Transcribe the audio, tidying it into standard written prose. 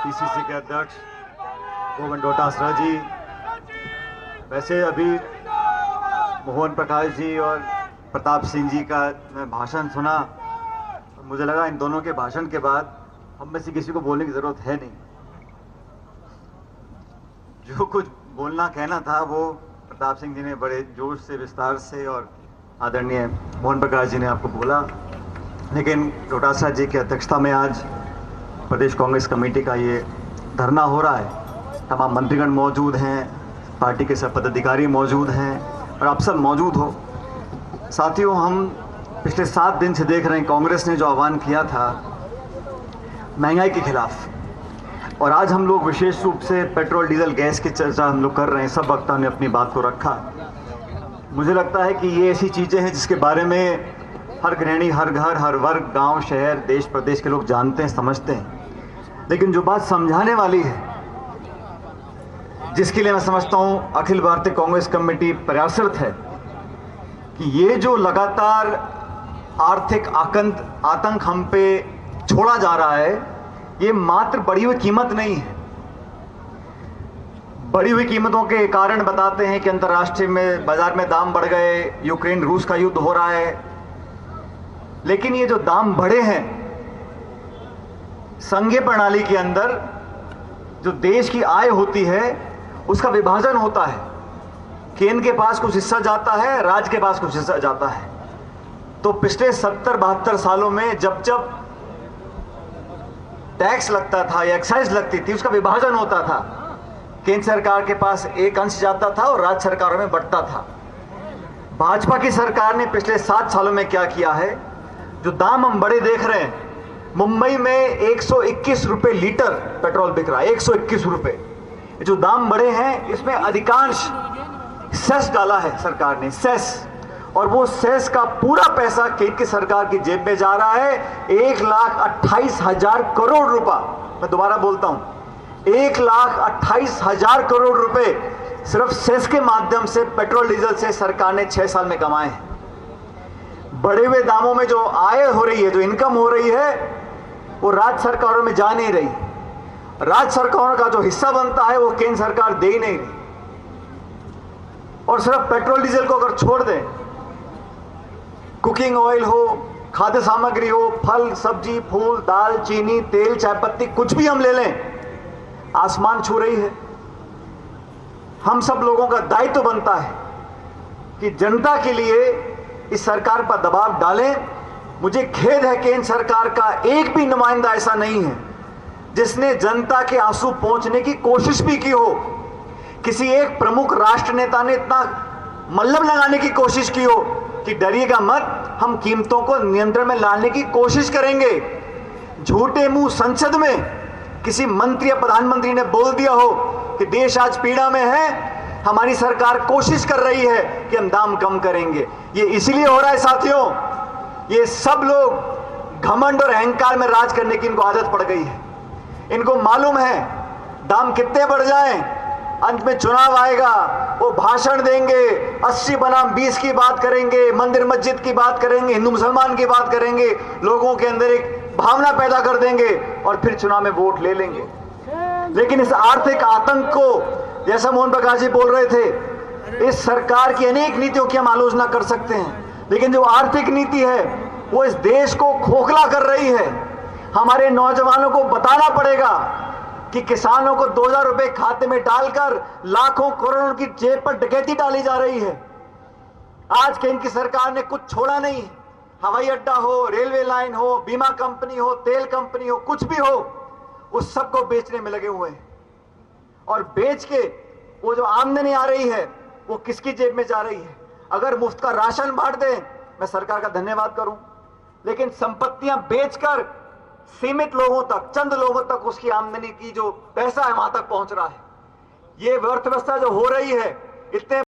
PCC के अध्यक्ष गोविंद डोटासरा जी, वैसे अभी मोहन प्रकाश जी और प्रताप सिंह जी का भाषण सुना, मुझे लगा इन दोनों के भाषण के बाद हम में से किसी को बोलने की जरूरत है नहीं। जो कुछ बोलना कहना था वो प्रताप सिंह जी ने बड़े जोश से, विस्तार से और आदरणीय मोहन प्रकाश जी ने आपको बोला। लेकिन डोटासरा जी की अध्यक्षता में आज प्रदेश कांग्रेस कमेटी का ये धरना हो रहा है। तमाम मंत्रीगण मौजूद हैं, पार्टी के सब पदाधिकारी मौजूद हैं और आप सब मौजूद हो। साथियों, हम पिछले 7 दिन से देख रहे हैं कांग्रेस ने जो आह्वान किया था महंगाई के खिलाफ, और आज हम लोग विशेष रूप से पेट्रोल डीजल गैस की चर्चा हम लोग कर रहे हैं। सब वक्ताओं ने अपनी बात को रखा। मुझे लगता है कि ये ऐसी चीज़ें हैं जिसके बारे में हर गृहिणी, हर घर, हर वर्ग, गांव, शहर, देश प्रदेश के लोग जानते हैं, समझते हैं। लेकिन जो बात समझाने वाली है, जिसके लिए मैं समझता हूं अखिल भारतीय कांग्रेस कमेटी प्रयासरत है कि ये जो लगातार आर्थिक आतंक हम पे छोड़ा जा रहा है, ये मात्र बढ़ी हुई कीमत नहीं है। बढ़ी हुई कीमतों के कारण बताते हैं कि अंतर्राष्ट्रीय में बाजार में दाम बढ़ गए, यूक्रेन रूस का युद्ध हो रहा है। लेकिन ये जो दाम बढ़े हैं, संघीय प्रणाली के अंदर जो देश की आय होती है उसका विभाजन होता है। केंद्र के पास कुछ हिस्सा जाता है, राज्य के पास कुछ हिस्सा जाता है। तो पिछले 70-72 सालों में जब जब टैक्स लगता था या एक्साइज लगती थी, उसका विभाजन होता था। केंद्र सरकार के पास एक अंश जाता था और राज्य सरकारों में बंटता था। भाजपा की सरकार ने पिछले 7 सालों में क्या किया है? जो दाम हम बड़े देख रहे हैं, मुंबई में 121 रुपए लीटर पेट्रोल बिक रहा है, 121 रुपए। जो दाम बढ़े हैं इसमें अधिकांश सेस डाला है सरकार ने, सेस, और वो सेस का पूरा पैसा केंद्र की सरकार की जेब में जा रहा है। 1,28,000 करोड़ रुपए, मैं दोबारा बोलता हूं, 1,28,000 करोड़ रुपए सिर्फ सेस के माध्यम से पेट्रोल डीजल से सरकार ने 6 साल में कमाए हैं। बढ़े हुए दामों में जो आय हो रही है, जो इनकम हो रही है, वो राज्य सरकारों में जा नहीं रही। राज्य सरकारों का जो हिस्सा बनता है वो केंद्र सरकार दे ही नहीं रही। और सिर्फ पेट्रोल डीजल को अगर छोड़ दें, कुकिंग ऑयल हो, खाद्य सामग्री हो, फल, सब्जी, फूल, दाल, चीनी, तेल, चाय पत्ती, कुछ भी हम ले लें, आसमान छू रही है। हम सब लोगों का दायित्व बनता है कि जनता के लिए इस सरकार पर दबाव डालें। मुझे खेद है केंद्र सरकार का एक भी नुमाइंदा ऐसा नहीं है जिसने जनता के आंसू पहुंचने की कोशिश भी की हो। किसी एक प्रमुख राष्ट्र नेता ने इतना मल्लम लगाने की कोशिश की हो कि डरिएगा मत, हम कीमतों को नियंत्रण में लाने की कोशिश करेंगे। झूठे मुंह संसद में किसी मंत्री या प्रधानमंत्री ने बोल दिया हो कि देश आज पीड़ा में है, हमारी सरकार कोशिश कर रही है कि हम दाम कम करेंगे। ये इसलिए हो रहा है साथियों, ये सब लोग घमंड और अहंकार में राज करने की इनको आदत पड़ गई है। इनको मालूम है दाम कितने बढ़ जाएं, अंत में चुनाव आएगा, वो भाषण देंगे, 80 बनाम 20 की बात करेंगे, मंदिर मस्जिद की बात करेंगे, हिंदू मुसलमान की बात करेंगे, लोगों के अंदर एक भावना पैदा कर देंगे और फिर चुनाव में वोट ले लेंगे। लेकिन इस आर्थिक आतंक को, जैसा मोहन प्रकाश जी बोल रहे थे, इस सरकार की अनेक नीतियों की हम आलोचना कर सकते हैं, लेकिन जो आर्थिक नीति है वो इस देश को खोखला कर रही है। हमारे नौजवानों को बताना पड़ेगा कि किसानों को 2,000 रुपए खाते में डालकर लाखों करोड़ों की जेब पर डकैती डाली जा रही है। आज केंद्र की सरकार ने कुछ छोड़ा नहीं। हवाई अड्डा हो, रेलवे लाइन हो, बीमा कंपनी हो, तेल कंपनी हो, कुछ भी हो, उस सबको बेचने में लगे हुए हैं। और बेच के वो जो आमदनी आ रही है वो किसकी जेब में जा रही है? अगर मुफ्त का राशन बांट दें, मैं सरकार का धन्यवाद करूं, लेकिन संपत्तियां बेचकर सीमित लोगों तक, चंद लोगों तक उसकी आमदनी की जो पैसा है वहां तक पहुंच रहा है। ये अर्थव्यवस्था जो हो रही है, इतने